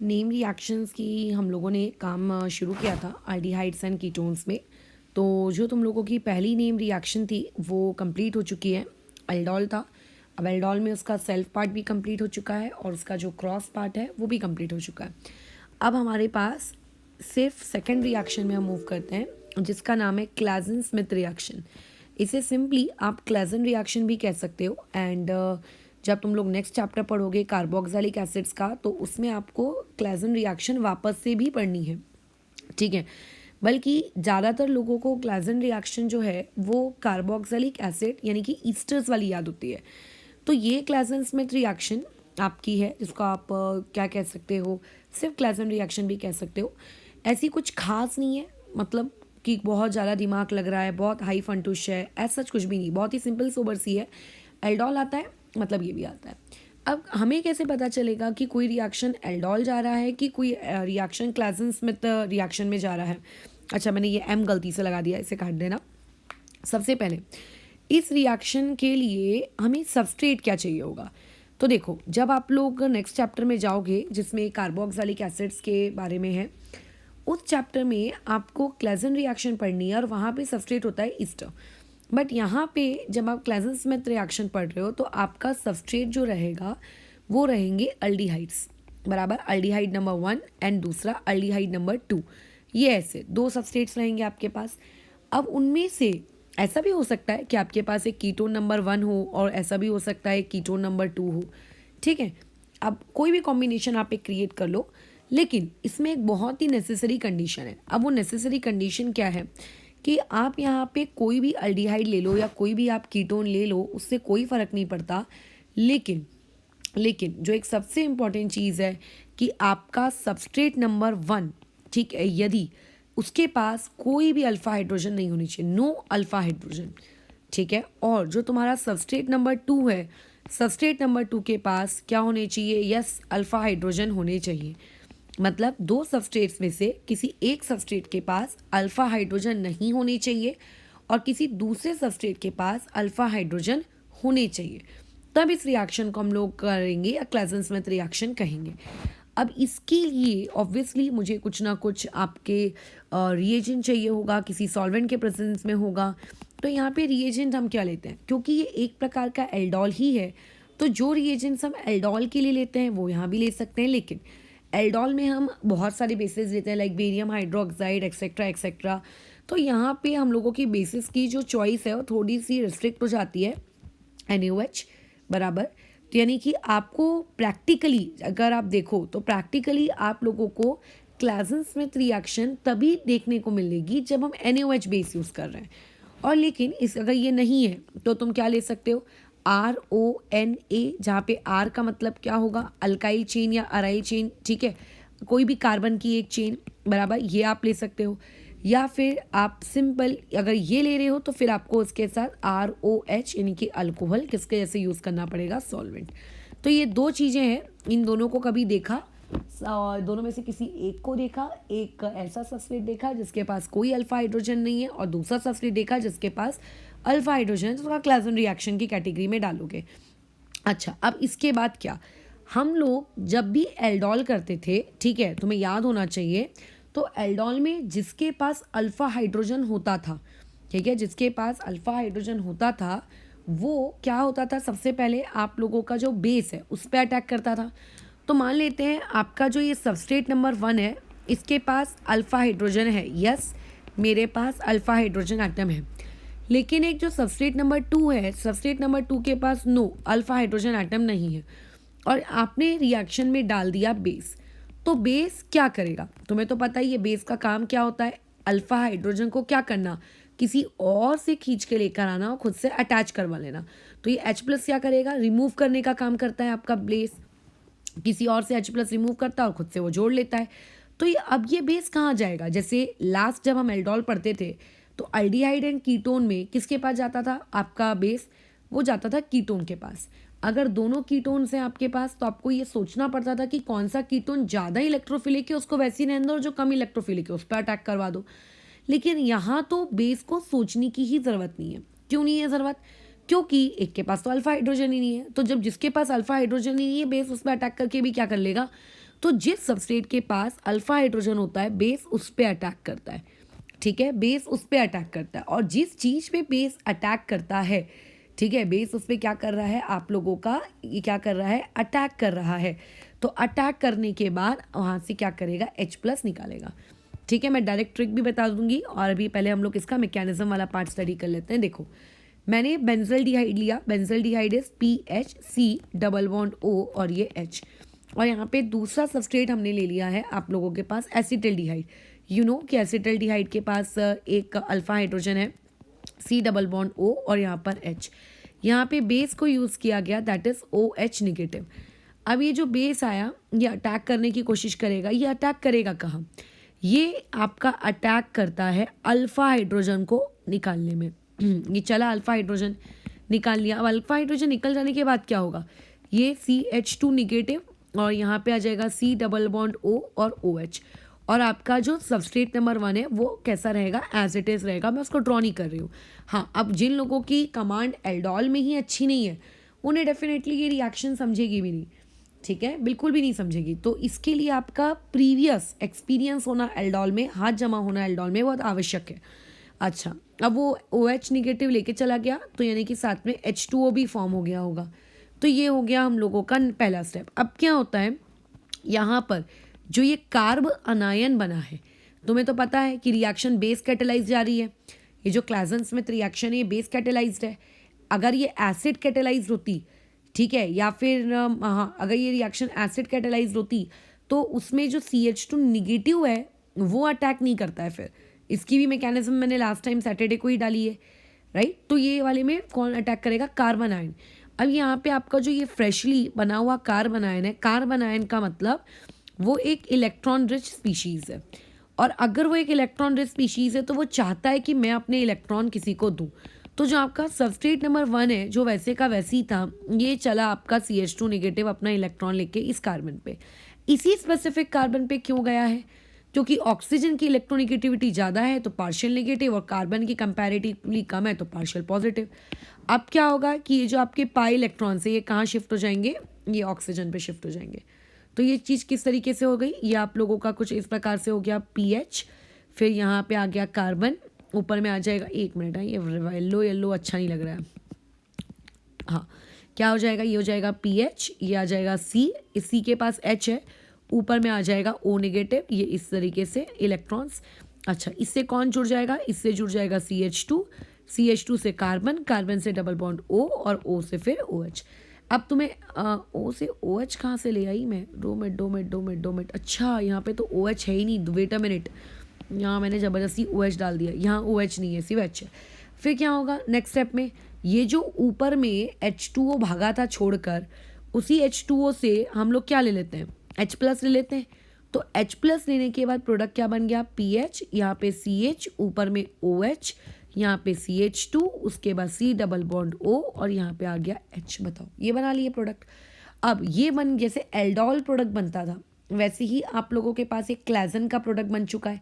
Name reactions की हम लोगों ने काम शुरू किया था अल्डिहाइड्स एंड कीटोन्स में। तो जो तुम लोगों की पहली नेम रिएक्शन थी वो कंप्लीट हो चुकी है। एल्डोल था। अब एल्डोल में उसका सेल्फ पार्ट भी कंप्लीट हो चुका है और उसका जो क्रॉस पार्ट है वो भी कंप्लीट हो चुका है। अब हमारे पास सिर्फ सेकेंड रिएक्शन में हम मूव करते हैं जिसका नाम है क्लाजन स्मिथ रिएक्शन। इसे सिंपली आप क्लाजन रिएक्शन भी कह सकते हो। एंड जब तुम लोग नेक्स्ट चैप्टर पढ़ोगे कार्बोक्सिलिक एसिड्स का तो उसमें आपको क्लाजन रिएक्शन वापस से भी पढ़नी है, ठीक है। बल्कि ज़्यादातर लोगों को क्लाजन रिएक्शन जो है वो कार्बोक्सिलिक एसिड यानी कि ईस्टर्स वाली याद होती है। तो ये क्लाजन स्मिथ रिएक्शन आपकी है जिसको आप क्या कह सकते हो, सिर्फ क्लाजन रिएक्शन भी कह सकते हो। ऐसी कुछ खास नहीं है, मतलब कि बहुत ज़्यादा दिमाग लग रहा है, बहुत हाई फंटुश है, ऐसा सच कुछ भी नहीं, बहुत ही सिंपल सोबर सी है। एल्डोल आता है मतलब ये भी आता है। अब हमें कैसे पता चलेगा कि कोई रिएक्शन एल्डोल जा रहा है कि कोई रिएक्शन क्लाजन स्मिथ रिएक्शन में जा रहा है। अच्छा, मैंने ये एम गलती से लगा दिया, इसे काट देना। सबसे पहले इस रिएक्शन के लिए हमें सबस्ट्रेट क्या चाहिए होगा। तो देखो, जब आप लोग नेक्स्ट चैप्टर में जाओगे जिसमें कार्बोक्सिलिक एसिड्स के बारे में है, उस चैप्टर में आपको क्लाजन रिएक्शन पढ़नी है और वहाँ पे सबस्ट्रेट होता है ईस्टर। बट यहाँ पे जब आप क्लाजन स्मिथ रिएक्शन पढ़ रहे हो तो आपका सबस्ट्रेट जो रहेगा वो रहेंगे अल्डिहाइड्स, बराबर। अल्डिहाइड नंबर 1 एंड दूसरा अल्डिहाइड नंबर 2, ये ऐसे दो सबस्ट्रेट्स रहेंगे आपके पास। अब उनमें से ऐसा भी हो सकता है कि आपके पास एक कीटोन नंबर 1 हो और ऐसा भी हो सकता है कीटोन नंबर 2 हो, ठीक है। अब कोई भी कॉम्बिनेशन आप एक क्रिएट कर लो, लेकिन इसमें एक बहुत ही नेसेसरी कंडीशन है। अब वो नेसेसरी कंडीशन क्या है कि आप यहाँ पे कोई भी अल्डिहाइड ले लो या कोई भी आप कीटोन ले लो, उससे कोई फ़र्क नहीं पड़ता। लेकिन लेकिन जो एक सबसे इम्पॉर्टेंट चीज़ है कि आपका सबस्ट्रेट नंबर 1, ठीक है, यदि उसके पास कोई भी अल्फ़ा हाइड्रोजन नहीं होनी चाहिए, नो अल्फ़ा हाइड्रोजन, ठीक है। और जो तुम्हारा सबस्ट्रेट नंबर 2 है, सबस्ट्रेट नंबर 2 के पास क्या होने चाहिए, यस, अल्फ़ा हाइड्रोजन होने चाहिए। मतलब दो सबस्ट्रेट्स में से किसी एक सबस्ट्रेट के पास अल्फ़ा हाइड्रोजन नहीं होने चाहिए और किसी दूसरे सबस्ट्रेट के पास अल्फ़ा हाइड्रोजन होने चाहिए, तब इस रिएक्शन को हम लोग करेंगे या क्लाजन स्मिथ रिएक्शन कहेंगे। अब इसके लिए ऑब्वियसली मुझे कुछ ना कुछ आपके रिएजेंट चाहिए होगा, किसी सॉल्वेंट के प्रेजेंस में होगा। तो यहाँ पे रिएजेंट हम क्या लेते हैं, क्योंकि ये एक प्रकार का एल्डोल ही है, तो जो रिएजेंट्स हम एल्डोल के लिए लेते हैं वो यहाँ भी ले सकते हैं। लेकिन एल्डोल में हम बहुत सारे बेसिस लेते हैं, like barium hydroxide etcetera etcetera. तो यहाँ पे हम लोगों की बेसिस की जो चॉइस है वो थोड़ी सी रिस्ट्रिक्ट हो जाती है, NaOH, बराबर। तो यानी कि आपको प्रैक्टिकली अगर आप देखो तो प्रैक्टिकली आप लोगों को क्लाजन स्मिथ रिएक्शन तभी देखने को मिलेगी जब हम NaOH बेस यूज़ कर रहे हैं। और लेकिन इस अगर ये नहीं है तो तुम क्या ले सकते हो, RONA, जहाँ पे R का मतलब क्या होगा, अल्काइल चेन या अराइल चेन, ठीक है, कोई भी कार्बन की एक चेन, बराबर, ये आप ले सकते हो। या फिर आप सिंपल अगर ये ले रहे हो तो फिर आपको उसके साथ ROH यानी कि अल्कोहल किसके जैसे यूज़ करना पड़ेगा, सॉल्वेंट। तो ये दो चीज़ें हैं, इन दोनों को कभी देखा, दोनों में से किसी एक को देखा, एक ऐसा सबस्ट्रेट देखा जिसके पास कोई अल्फा हाइड्रोजन नहीं है और दूसरा सबस्ट्रेट देखा जिसके पास अल्फा हाइड्रोजन है, तो उसका क्लाजन रिएक्शन की कैटेगरी में डालोगे। अच्छा, अब इसके बाद क्या, हम लोग जब भी एल्डोल करते थे, ठीक है, तुम्हें याद होना चाहिए, तो एल्डोल में जिसके पास अल्फा हाइड्रोजन होता था, ठीक है, जिसके पास अल्फा हाइड्रोजन होता था वो क्या होता था, सबसे पहले आप लोगों का जो बेस है उस पर अटैक करता था। तो मान लेते हैं आपका जो ये सबस्ट्रेट नंबर 1 है इसके पास अल्फा हाइड्रोजन है, यस, मेरे पास अल्फा हाइड्रोजन एटम है। लेकिन एक जो सबस्ट्रेट नंबर 2 है, सबस्ट्रेट नंबर 2 के पास नो अल्फा हाइड्रोजन एटम नहीं है और आपने रिएक्शन में डाल दिया बेस। तो बेस क्या करेगा, तुम्हें तो पता ही है बेस का काम क्या होता है, अल्फा हाइड्रोजन को क्या करना, किसी और से खींच के लेकर आना और खुद से अटैच करवा लेना। तो ये H+ क्या करेगा, रिमूव करने का काम करता है आपका बेस, किसी और से H+ रिमूव करता है और खुद से वो जोड़ लेता है। तो ये अब ये बेस कहाँ जाएगा, जैसे लास्ट जब हम एल्डोल पढ़ते थे तो अल्डिहाइड एंड कीटोन में किसके पास जाता था आपका बेस, वो जाता था कीटोन के पास। अगर दोनों कीटोन्स हैं आपके पास तो आपको ये सोचना पड़ता था कि कौन सा कीटोन ज़्यादा इलेक्ट्रोफिलिक है उसको वैसे ही रहने दो और जो कम इलेक्ट्रोफिलिक है उस पर अटैक करवा दो। लेकिन यहाँ तो बेस को सोचने की ही ज़रूरत नहीं है। क्यों नहीं है ज़रूरत, क्योंकि एक के पास तो अल्फा हाइड्रोजन ही नहीं है, तो जब जिसके पास अल्फा हाइड्रोजन ही नहीं है बेस उस पर अटैक करके भी क्या कर लेगा, तो जिस सबस्ट्रेट के पास अल्फा हाइड्रोजन होता है बेस उस पर अटैक करता है, ठीक है, बेस उस पर अटैक करता है। और जिस चीज़ पे बेस अटैक करता है, ठीक है, बेस उस पर क्या कर रहा है, आप लोगों का ये क्या कर रहा है, अटैक कर रहा है। तो अटैक करने के बाद वहाँ से क्या करेगा, H+ निकालेगा। ठीक है, मैं डायरेक्ट ट्रिक भी बता दूंगी और अभी पहले हम लोग इसका मैकेनिज्म वाला पार्ट स्टडी कर लेते हैं। देखो, मैंने बेंजल्डिहाइड लिया, benzaldehyde is PHC double bond O और ये H। और यहाँ पे दूसरा सबस्ट्रेट हमने ले लिया है आप लोगों के पास एसिटल्डिहाइड। यू नो कि एसिटल्डिहाइड के पास एक अल्फा हाइड्रोजन है C डबल बॉन्ड O और यहाँ पर H। यहाँ पे बेस को यूज़ किया गया दैट इज़ OH निगेटिव। अब ये जो बेस आया ये अटैक करने की कोशिश करेगा। ये अटैक करेगा कहाँ, ये आपका अटैक करता है अल्फा हाइड्रोजन को निकालने में। ये चला अल्फा हाइड्रोजन निकाल लिया। अब अल्फा हाइड्रोजन निकल जाने के बाद क्या होगा, ये CH2 निगेटिव और यहाँ पे आ जाएगा C डबल बॉन्ड O और OH। और आपका जो सबस्ट्रेट नंबर 1 है वो कैसा रहेगा, एज इट इज़ रहेगा। मैं उसको ड्रॉ नहीं कर रही हूँ। हाँ, अब जिन लोगों की कमांड एल्डोल में ही अच्छी नहीं है उन्हें डेफिनेटली ये रिएक्शन समझेगी भी नहीं, ठीक है, बिल्कुल भी नहीं समझेगी। तो इसके लिए आपका प्रीवियस एक्सपीरियंस होना एल्डोल में, हाथ जमा होना एल्डोल में बहुत आवश्यक है। अच्छा, अब वो OH निगेटिव लेके चला गया तो यानी कि साथ में H2O भी फॉर्म हो गया होगा। तो ये हो गया हम लोगों का पहला स्टेप। अब क्या होता है, यहाँ पर जो ये कार्ब अनायन बना है, तुम्हें तो पता है कि रिएक्शन बेस कैटेलाइज जा रही है। ये जो क्लाजेंस स्मिथ रिएक्शन है ये बेस कैटेलाइज्ड है। अगर ये एसिड कैटेलाइज्ड होती, ठीक है, या फिर हाँ, अगर ये रिएक्शन एसिड कैटेलाइज्ड होती तो उसमें जो CH2 निगेटिव है वो अटैक नहीं करता है। फिर इसकी भी मैकेनिज्म मैंने लास्ट टाइम सैटरडे को ही डाली है, राइट। तो ये वाले में कौन अटैक करेगा, कार्बन आयन। अब यहाँ पे आपका जो ये फ्रेशली बना हुआ कार्बन आयन है, कार्बन आयन का मतलब वो एक इलेक्ट्रॉन रिच स्पीशीज़ है। और अगर वो एक इलेक्ट्रॉन रिच स्पीशीज़ है तो वो चाहता है कि मैं अपने इलेक्ट्रॉन किसी को दूँ। तो जो आपका सबस्ट्रेट नंबर 1 है जो वैसे का वैसी था, ये चला आपका CH2 निगेटिव अपना इलेक्ट्रॉन लेके इस कार्बन पे। इसी स्पेसिफिक कार्बन पे क्यों गया है, क्योंकि ऑक्सीजन की इलेक्ट्रोनिगेटिविटी ज़्यादा है तो पार्शियल नेगेटिव, और कार्बन की कंपैरेटिवली कम है तो पार्शियल पॉजिटिव। अब क्या होगा कि ये जो आपके पाई इलेक्ट्रॉन से ये कहाँ शिफ्ट हो जाएंगे, ये ऑक्सीजन पे शिफ्ट हो जाएंगे। तो ये चीज़ किस तरीके से हो गई, ये आप लोगों का कुछ इस प्रकार से हो गया PH, फिर यहाँ पे आ गया कार्बन, ऊपर में आ जाएगा, एक मिनट है, ये येलो येलो अच्छा नहीं लग रहा है, हाँ, क्या हो जाएगा, ये हो जाएगा PH, ये आ जाएगा C, इस C के पास H है, ऊपर में आ जाएगा O नेगेटिव, ये इस तरीके से इलेक्ट्रॉन्स। अच्छा, इससे कौन जुड़ जाएगा, इससे जुड़ जाएगा CH2, CH2 से कार्बन, कार्बन से डबल बॉन्ड O और O से फिर OH। अब तुम्हें O से OH कहाँ से ले आई मैं, डोमेट, अच्छा यहाँ पे तो OH है ही नहीं, वेट अ मिनट, यहाँ मैंने ज़बरदस्ती OH डाल दिया, यहाँ OH नहीं है, सिर्फ H है। फिर क्या होगा नेक्स्ट स्टेप में, ये जो ऊपर में H2O भागा था छोड़कर, उसी H2O से हम लोग क्या ले लेते हैं, H+ ले लेते हैं। तो H+ लेने के बाद प्रोडक्ट क्या बन गया, PH, यहाँ पे CH, ऊपर में OH, यहाँ पे CH2, उसके बाद C डबल बॉन्ड O और यहाँ पे आ गया H। बताओ, ये बना लिए प्रोडक्ट। अब ये बन, जैसे एल्डोल प्रोडक्ट बनता था वैसे ही आप लोगों के पास एक क्लाजन का प्रोडक्ट बन चुका है,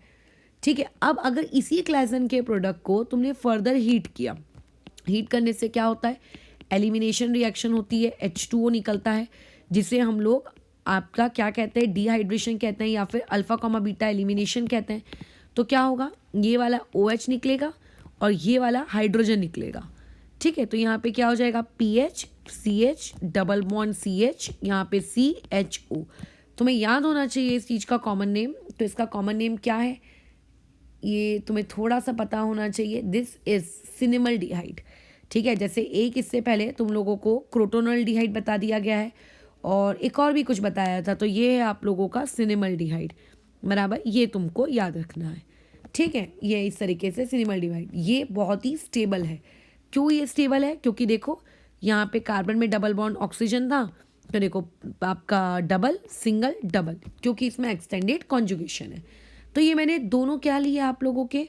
ठीक है। अब अगर इसी क्लाजन के प्रोडक्ट को तुमने फर्दर हीट किया, हीट करने से क्या होता है, एलिमिनेशन रिएक्शन होती है, H2O निकलता है, जिसे हम लोग आपका क्या कहते हैं, डिहाइड्रेशन कहते हैं, या फिर अल्फा कॉमा बीटा एलिमिनेशन कहते हैं। तो क्या होगा, ये वाला OH निकलेगा और ये वाला हाइड्रोजन निकलेगा, ठीक है। तो यहाँ पे क्या हो जाएगा, PH, CH double bond CH, यहाँ पे CHO। तुम्हें याद होना चाहिए इस चीज़ का कॉमन नेम। तो इसका कॉमन नेम क्या है, ये तुम्हें थोड़ा सा पता होना चाहिए, दिस इज सिनेमल्डिहाइड, ठीक है। जैसे एक इससे पहले तुम लोगों को क्रोटोनल्डिहाइड बता दिया गया है और एक और भी कुछ बताया था, तो ये है आप लोगों का सिनेमल्डिहाइड, बराबर, ये तुमको याद रखना है, ठीक है। ये इस तरीके से सिनेमल्डिहाइड, ये बहुत ही स्टेबल है। क्यों ये स्टेबल है, क्योंकि देखो यहाँ पे कार्बन में डबल बॉन्ड ऑक्सीजन था, तो देखो आपका डबल सिंगल डबल, क्योंकि इसमें एक्सटेंडेड कॉन्जुगेशन है। तो ये मैंने दोनों क्या लिए आप लोगों के,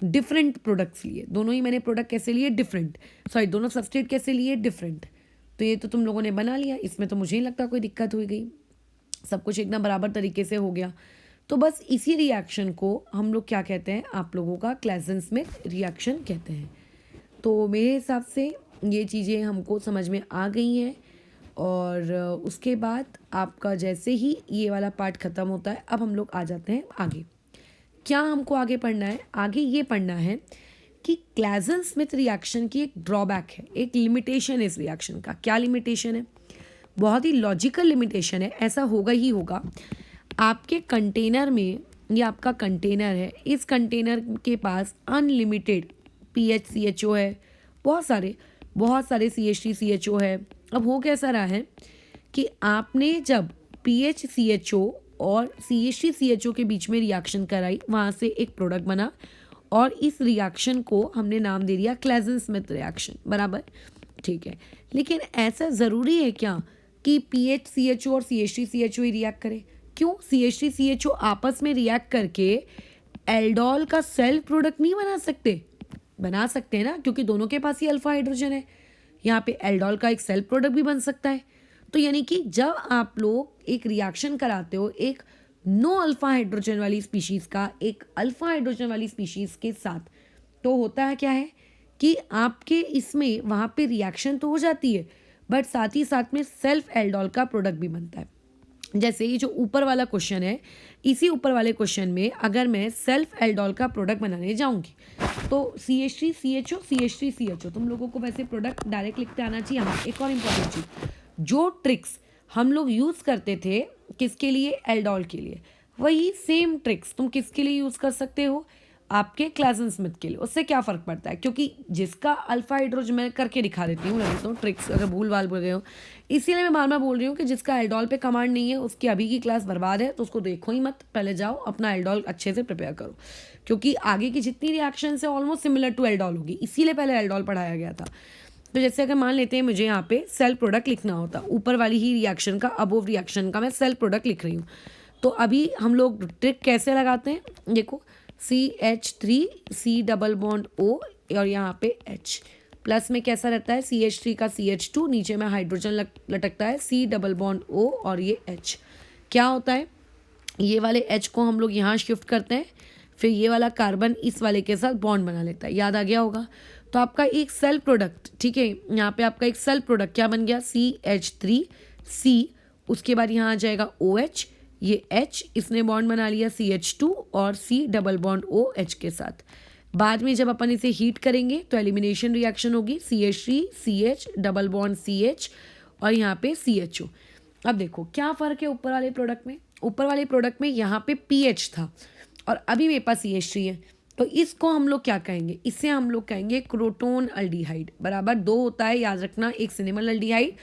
डिफरेंट प्रोडक्ट्स लिए, दोनों ही मैंने प्रोडक्ट कैसे लिए, डिफरेंट, सॉरी दोनों सबस्ट्रेट कैसे लिए, डिफरेंट। तो ये तो तुम लोगों ने बना लिया, इसमें तो मुझे नहीं लगता कोई दिक्कत हुई गई, सब कुछ एकदम बराबर तरीके से हो गया। तो बस इसी रिएक्शन को हम लोग क्या कहते हैं, आप लोगों का क्लाजन स्मिथ रिएक्शन कहते हैं। तो मेरे हिसाब से ये चीज़ें हमको समझ में आ गई हैं। और उसके बाद आपका जैसे ही ये वाला पार्ट ख़त्म होता है, अब हम लोग आ जाते हैं आगे। क्या हमको आगे पढ़ना है? आगे ये पढ़ना है कि क्लासन स्मिथ रिएक्शन की एक ड्रॉबैक है, एक लिमिटेशन है इस रिएक्शन का। क्या लिमिटेशन है? बहुत ही लॉजिकल लिमिटेशन है, ऐसा होगा ही होगा। आपके कंटेनर में, ये आपका कंटेनर है, इस कंटेनर के पास अनलिमिटेड पीएच CHO है, बहुत सारे CH3 CHO है। अब हो कैसा रहा है कि आपने जब पीएच CHO और CH3 CHO के बीच में रिएक्शन कराई, वहाँ से एक प्रोडक्ट बना और इस रिएक्शन को हमने नाम दे दिया क्लासन स्मिथ रिएक्शन, बराबर, ठीक है। लेकिन ऐसा ज़रूरी है क्या कि पीएच CHO और CH3 CHO ही रिएक्ट करे? क्यों? CH3 CHO आपस में रिएक्ट करके एल्डोल का सेल्फ प्रोडक्ट नहीं बना सकते? बना सकते हैं ना, क्योंकि दोनों के पास ही अल्फा हाइड्रोजन है। यहाँ पे एल्डोल का एक सेल्फ प्रोडक्ट भी बन सकता है। तो यानी कि जब आप लोग एक रिएक्शन कराते हो एक नो अल्फा हाइड्रोजन वाली स्पीशीज़ का एक अल्फा हाइड्रोजन वाली स्पीशीज़ के साथ, तो होता है क्या है कि आपके इसमें वहाँ पे रिएक्शन तो हो जाती है, बट साथ ही साथ में सेल्फ एल्डोल का प्रोडक्ट भी बनता है। जैसे ये जो ऊपर वाला क्वेश्चन है, इसी ऊपर वाले क्वेश्चन में अगर मैं सेल्फ एल्डोल का प्रोडक्ट बनाने जाऊंगी तो CH3 CHO CH3 CHO, तुम लोगों को वैसे प्रोडक्ट डायरेक्ट लिखते आना चाहिए। हाँ, एक और इम्पॉर्टेंट चीज़, जो ट्रिक्स हम लोग यूज़ करते थे किसके लिए? एल्डोल के लिए, वही सेम ट्रिक्स तुम किसके लिए यूज़ कर सकते हो? आपके क्लासन स्मिथ के लिए। उससे क्या फ़र्क पड़ता है? क्योंकि जिसका अल्फा हाइड्रोजन, मैं करके दिखा देती हूँ, लगता हूँ ट्रिक्स, अगर भूल भाल बोल गए हो, इसीलिए मैं बार बार बोल रही हूँ कि जिसका एल्डोल पे कमांड नहीं है उसकी अभी की क्लास बर्बाद है, तो उसको देखो ही मत, पहले जाओ अपना एल्डोल अच्छे से प्रिपेयर करो, क्योंकि आगे की जितनी रिएक्शन है ऑलमोस्ट सिमिलर टू एल्डोल होगी, इसीलिए पहले एल्डोल पढ़ाया गया था। तो जैसे अगर मान लेते हैं मुझे यहाँ पे सेल्फ प्रोडक्ट लिखना होता, ऊपर वाली ही रिएक्शन का, अबोव रिएक्शन का मैं सेल्फ प्रोडक्ट लिख रही हूँ, तो अभी हम लोग ट्रिक कैसे लगाते हैं? देखो, CH3 C double bond O और यहाँ पे H, प्लस में कैसा रहता है? CH3 का CH2, नीचे में हाइड्रोजन लटकता है, C डबल बॉन्ड O और ये H। क्या होता है? ये वाले H को हम लोग यहाँ शिफ्ट करते हैं, फिर ये वाला कार्बन इस वाले के साथ बॉन्ड बना लेता है, याद आ गया होगा। तो आपका एक सेल्फ प्रोडक्ट, ठीक है, यहाँ पे आपका एक सेल्फ प्रोडक्ट क्या बन गया? CH3C, उसके बाद यहाँ आ जाएगा OH, ये H, इसने बॉन्ड बना लिया CH2 और C डबल बॉन्ड OH के साथ। बाद में जब अपन इसे हीट करेंगे तो एलिमिनेशन रिएक्शन होगी, CH3 CH double bond CH और यहाँ पे CHO। अब देखो क्या फ़र्क है ऊपर वाले प्रोडक्ट में? ऊपर वाले प्रोडक्ट में यहाँ पे पीएच था और अभी मेरे पास CH3 है, तो इसको हम लोग क्या कहेंगे? इसे हम लोग कहेंगे क्रोटोन अल्डिहाइड, बराबर। दो होता है, याद रखना, एक सिनेमल अल्डिहाइड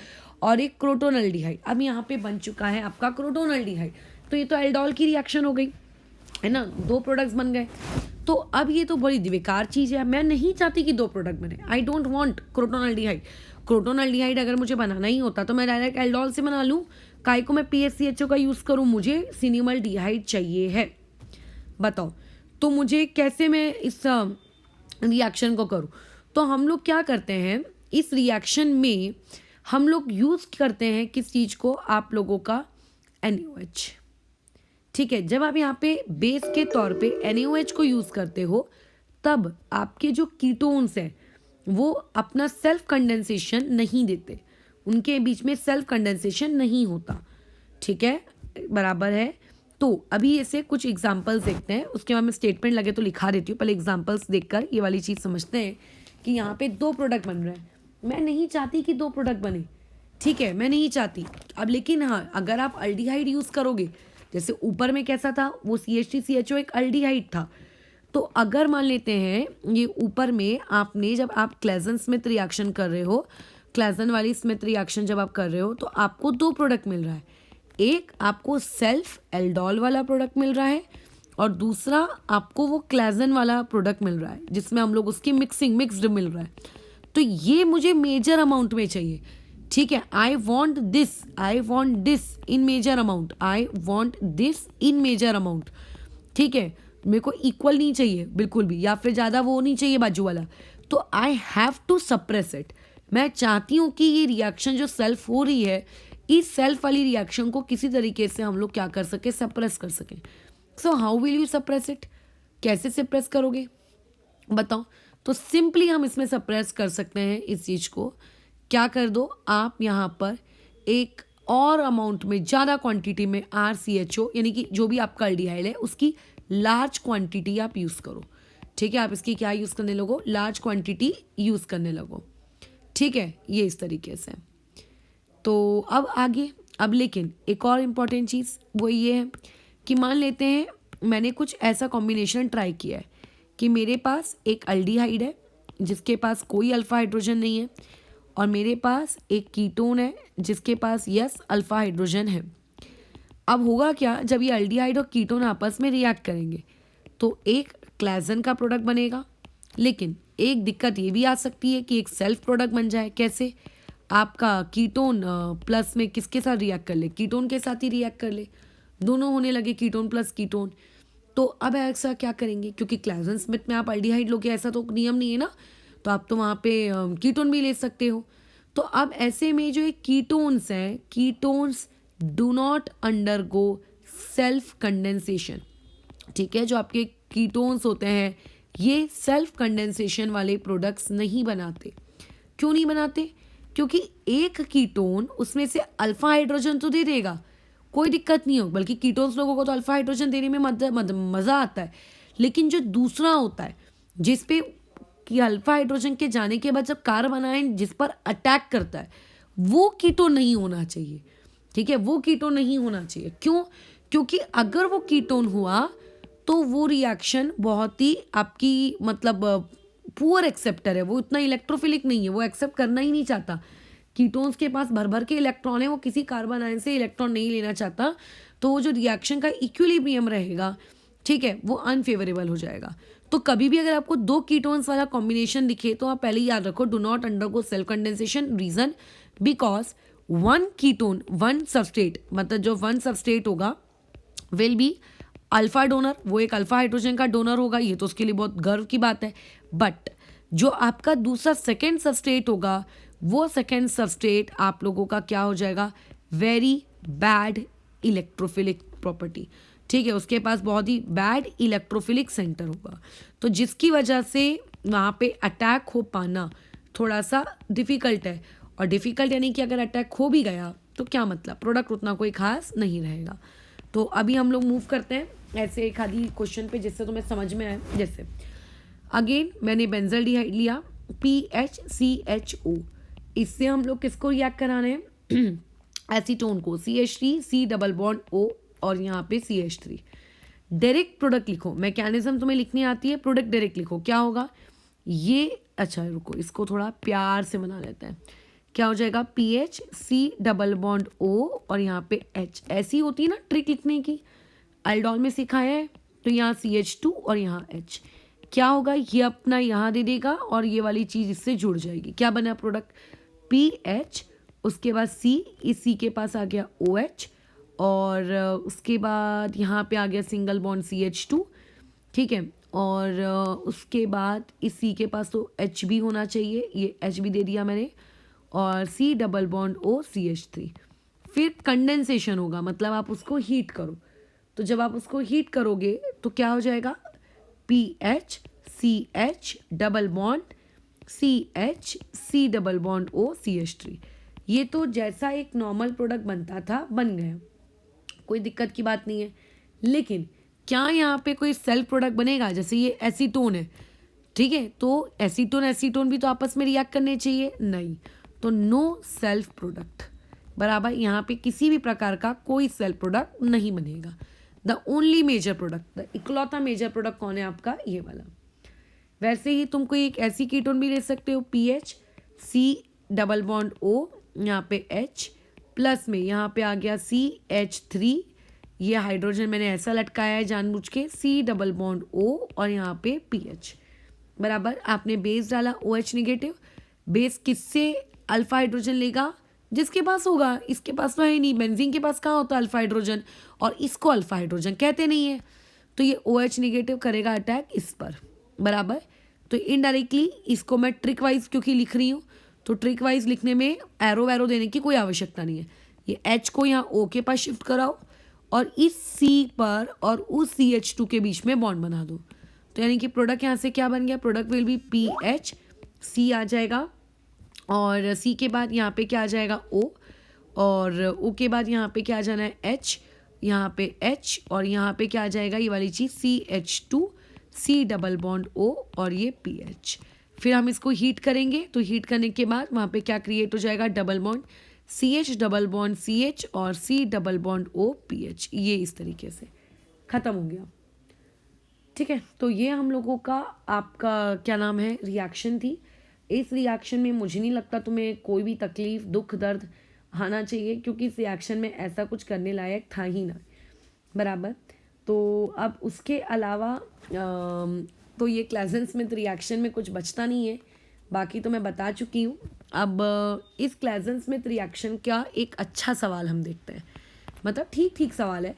और एक क्रोटोन अल्डिहाइड। अब यहाँ पे बन चुका है आपका क्रोटोन अल्डिहाइड, तो ये तो एल्डोल की रिएक्शन हो गई है ना, दो प्रोडक्ट्स बन गए। तो अब ये तो बड़ी बेकार चीज़ है, मैं नहीं चाहती कि दो प्रोडक्ट बने। I don't want crotonaldehyde. Crotonaldehyde अगर मुझे बनाना ही होता तो मैं डायरेक्ट एल्डोल से बना लूँ, काय को मैं PHCHO का यूज़ करूँ? मुझे सिनेमल डिहाइड चाहिए है, बताओ तो मुझे कैसे मैं इस रिएक्शन को करूँ? तो हम लोग क्या करते हैं, इस रिएक्शन में हम लोग यूज़ करते हैं किस चीज़ को? आप लोगों का NaOH, ठीक है। जब आप यहाँ पे बेस के तौर पे NaOH को यूज़ करते हो, तब आपके जो कीटोन्स हैं वो अपना सेल्फ कंडेंसेशन नहीं देते, उनके बीच में सेल्फ कंडेंसेशन नहीं होता, ठीक है, बराबर है। तो अभी ऐसे कुछ एग्जांपल्स देखते हैं, उसके बाद मैं स्टेटमेंट लगे तो लिखा देती हूँ, पहले एग्जांपल्स देखकर ये वाली चीज़ समझते हैं कि यहाँ पे दो प्रोडक्ट बन रहे हैं। मैं नहीं चाहती कि दो प्रोडक्ट बने, ठीक है, मैं नहीं चाहती। अब लेकिन हाँ, अगर आप अल्डिहाइड यूज़ करोगे, जैसे ऊपर में कैसा था, वो CH3 CHO एक अल्डिहाइड था, तो अगर मान लेते हैं ये ऊपर में आपने, जब आप क्लासन स्मिथ रिएक्शन कर रहे हो, क्लासन वाली स्मिथ रिएक्शन जब आप कर रहे हो, तो आपको दो प्रोडक्ट मिल रहा है। एक आपको सेल्फ एल्डोल वाला प्रोडक्ट मिल रहा है और दूसरा आपको वो क्लासन वाला प्रोडक्ट मिल रहा है जिसमें हम लोग उसकी मिक्स्ड मिल रहा है। तो ये मुझे मेजर अमाउंट में चाहिए, ठीक है। I want this in major amount, I want this in major amount, ठीक है। मेरे को इक्वल नहीं चाहिए बिल्कुल भी, या फिर ज़्यादा वो नहीं चाहिए बाजू वाला, तो I have to suppress it. मैं चाहती हूँ कि ये रिएक्शन जो सेल्फ हो रही है, इस सेल्फ वाली रिएक्शन को किसी तरीके से हम लोग क्या कर सके, सप्रेस कर सकें। So how will you suppress it? कैसे सप्रेस करोगे बताओ? तो सिंपली हम इसमें सप्रेस कर सकते हैं इस चीज़ को। क्या कर दो आप यहाँ पर एक और अमाउंट में, ज़्यादा क्वांटिटी में RCHO यानी कि जो भी आपका अल्डिहाइड है उसकी लार्ज क्वांटिटी आप यूज़ करो। ठीक है, आप इसकी क्या यूज़ करने लगो, लार्ज क्वांटिटी यूज़ करने लगो। ठीक है, ये इस तरीके से। तो अब आगे, अब लेकिन एक और इम्पॉर्टेंट चीज़ वो ये है कि मान लेते हैं मैंने कुछ ऐसा कॉम्बिनेशन ट्राई किया है कि मेरे पास एक अल्डिहाइड है जिसके पास कोई अल्फा हाइड्रोजन नहीं है, और मेरे पास एक कीटोन है जिसके पास यस अल्फा हाइड्रोजन है। अब होगा क्या, जब ये अल्डिहाइड और कीटोन आपस में रिएक्ट करेंगे तो एक क्लाजन का प्रोडक्ट बनेगा, लेकिन एक दिक्कत ये भी आ सकती है कि एक सेल्फ प्रोडक्ट बन जाए। कैसे, आपका कीटोन प्लस में किसके साथ रिएक्ट कर ले, कीटोन के साथ ही रिएक्ट कर ले, दोनों होने लगे कीटोन प्लस कीटोन। तो अब ऐसा क्या करेंगे, क्योंकि क्लाजन स्मिथ में आप अल्डिहाइड लोगे ऐसा तो नियम नहीं है ना, तो आप तो वहाँ पे कीटोन भी ले सकते हो। तो अब ऐसे में जो ये कीटोन्स हैं, ketones do not undergo self condensation. ठीक है, जो आपके कीटोन्स होते हैं ये सेल्फ कंडेंसेशन वाले प्रोडक्ट्स नहीं बनाते। क्यों नहीं बनाते, क्योंकि एक कीटोन उसमें से अल्फा हाइड्रोजन तो दे देगा, कोई दिक्कत नहीं हो, बल्कि कीटोन्स लोगों को तो अल्फा हाइड्रोजन देने में मज़ा आता है, लेकिन जो दूसरा होता है जिस पे कि अल्फा हाइड्रोजन के जाने के बाद जब कार्बन आयन जिस पर अटैक करता है वो कीटोन नहीं होना चाहिए। ठीक है, वो कीटोन नहीं होना चाहिए। क्यों, क्योंकि अगर वो कीटोन हुआ तो वो रिएक्शन बहुत ही आपकी मतलब पुअर एक्सेप्टर है, वो इतना इलेक्ट्रोफिलिक नहीं है, वो एक्सेप्ट करना ही नहीं चाहता। कीटोन्स के पास भर भर के इलेक्ट्रॉन है, वो किसी कार्बन आयन से इलेक्ट्रॉन नहीं लेना चाहता, तो वो जो रिएक्शन का इक्विलिब्रियम रहेगा, ठीक है, वो अनफेवरेबल हो जाएगा। तो कभी भी अगर आपको दो कीटोन्स वाला कॉम्बिनेशन दिखे तो आप पहले याद रखो, do not undergo self condensation. Reason, because one ketone one substrate, मतलब जो वन सबस्ट्रेट होगा विल बी अल्फा डोनर, वो एक अल्फा हाइड्रोजन का डोनर होगा, ये तो उसके लिए बहुत गर्व की बात है। बट जो आपका दूसरा सेकेंड सबस्ट्रेट होगा वो सेकेंड सबस्ट्रेट आप लोगों का क्या हो जाएगा, वेरी बैड इलेक्ट्रोफिलिक प्रॉपर्टी। ठीक है, उसके पास बहुत ही बैड इलेक्ट्रोफिलिक सेंटर होगा, तो जिसकी वजह से वहाँ पे अटैक हो पाना थोड़ा सा डिफ़िकल्ट है। और डिफ़िकल्ट यानी कि अगर अटैक हो भी गया तो क्या मतलब, प्रोडक्ट उतना कोई खास नहीं रहेगा। तो अभी हम लोग मूव करते हैं ऐसे एक आधी क्वेश्चन पे जिससे तुम्हें समझ में आए। जैसे अगेन मैंने बेंजल्डिहाइड लिया PHCHO, इससे हम लोग किसको रिएक्ट कराने हैं एसीटोन को, CH3 C double bond O और यहाँ पे CH3। डायरेक्ट प्रोडक्ट लिखो, मैकेनिज्म तुम्हें लिखनी आती है, प्रोडक्ट डायरेक्ट लिखो। क्या होगा ये, अच्छा रुको इसको थोड़ा प्यार से बना लेते हैं। क्या हो जाएगा, PHC डबल बॉन्ड O और यहाँ पे H। ऐसी होती है ना ट्रिक लिखने की, अल्डोल में सिखाया है। तो यहाँ CH2 और यहाँ H। क्या होगा, ये अपना यहाँ दे देगा और ये वाली चीज़ इससे जुड़ जाएगी। क्या बना प्रोडक्ट, PH, उसके बाद C, इस C के पास आ गया OH, और उसके बाद यहाँ पे आ गया सिंगल बॉन्ड CH2। ठीक है, और उसके बाद इस C के पास तो H भी होना चाहिए, ये H भी दे दिया मैंने, और C double bond O CH3। फिर कंडेंसेशन होगा, मतलब आप उसको हीट करो। तो जब आप उसको हीट करोगे तो क्या हो जाएगा, PHCH double bond CHC double bond O CH3। ये तो जैसा एक नॉर्मल प्रोडक्ट बनता था बन गया, कोई दिक्कत की बात नहीं है। लेकिन क्या यहाँ पे कोई सेल्फ प्रोडक्ट बनेगा, जैसे ये एसीटोन है, ठीक है, तो एसीटोन एसीटोन भी तो आपस में रिएक्ट करने चाहिए, नहीं, तो नो सेल्फ प्रोडक्ट बराबर। यहाँ पे किसी भी प्रकार का कोई सेल्फ प्रोडक्ट नहीं बनेगा। The only major product, the इकलौता मेजर प्रोडक्ट कौन है आपका, ये वाला। वैसे ही तुम कोई एक ऐसी कीटोन भी ले सकते हो, PHC डबल बॉन्ड O, यहाँ पे H प्लस में यहाँ पे आ गया CH3, ये हाइड्रोजन मैंने ऐसा लटकाया है जानबूझ के, C डबल बॉन्ड O और यहाँ पे PH बराबर। आपने बेस डाला OH निगेटिव, बेस किससे अल्फा हाइड्रोजन लेगा, जिसके पास होगा, इसके पास तो है नहीं। बेंजीन के पास कहाँ होता है अल्फा हाइड्रोजन, और इसको अल्फा हाइड्रोजन कहते नहीं है, तो ये OH निगेटिव करेगा अटैक इस पर बराबर। तो इनडायरेक्टली इसको मैं ट्रिक वाइज क्योंकि लिख रही हूँ, तो ट्रिक वाइज लिखने में एरो वैरो देने की कोई आवश्यकता नहीं है। ये H को यहाँ O के पास शिफ्ट कराओ और इस C पर और उस CH2 के बीच में बॉन्ड बना दो। तो यानी कि प्रोडक्ट यहाँ से क्या बन गया, product will be PH, C आ जाएगा, और C के बाद यहाँ पे क्या आ जाएगा O, और ओ के बाद यहाँ पे क्या आ जाना है एच, यहाँ पे एच, और यहाँ पे क्या आ जाएगा ये वाली चीज़ CH2, C double bond O, और ये PH। फिर हम इसको हीट करेंगे, तो हीट करने के बाद वहाँ पे क्या क्रिएट हो जाएगा, double bond CH double bond CH और C double bond O PH। ये इस तरीके से ख़त्म हो गया। ठीक है, तो ये हम लोगों का आपका क्या नाम है रिएक्शन थी। इस रिएक्शन में मुझे नहीं लगता तुम्हें कोई भी तकलीफ, दुख, दर्द आना चाहिए, क्योंकि इस रिएक्शन में ऐसा कुछ करने लायक था ही ना, बराबर। तो अब उसके अलावा तो ये क्लेजेंट स्मिथ रिएक्शन में कुछ बचता नहीं है, बाकी तो मैं बता चुकी हूँ। अब इस क्लेजेंट स्मिथ रिएक्शन का एक अच्छा सवाल हम देखते हैं, मतलब ठीक ठीक सवाल है